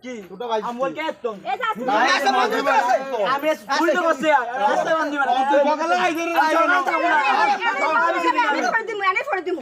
কি আমি বল কে তো আমি ফুল তো বসে রাস্তা বান্ধি মানে বগলে আই ধরে এনে ফড় দিমু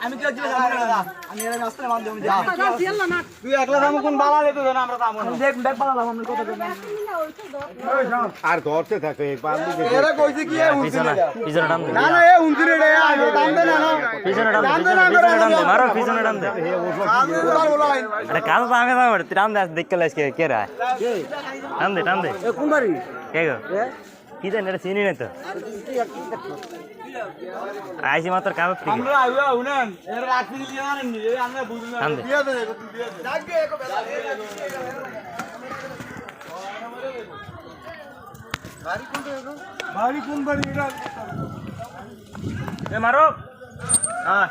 আমি কি আমি এর রাস্তায় মান দেব তুই একলা দাম কোন বালা লেতো না আমরা দাম দেখ দেখ বালা দাম আমরা কত দেব আর ধরতে থাকে এরা কইছে কি পিছনে টান দে না না এ উনতিরে রে দাম দে না না পিছনে টান দে মারো পিছনে টান দে আরে কাল তো আমি দাম টান দে দেখ কে লাইস কে রা টান দে এ কোন বাড়ি কে গো কি জানি এটা চিনি না তো আইসি মাত্র কাম ফ্রি আমরা আইয়া উনান এর রাখি লিয়া না নি আমরা বুঝুন টান দে দিয়া দে যাকে এক বেলা বাড়ি কোন বাড়ি এটা এ মারো হ্যাঁ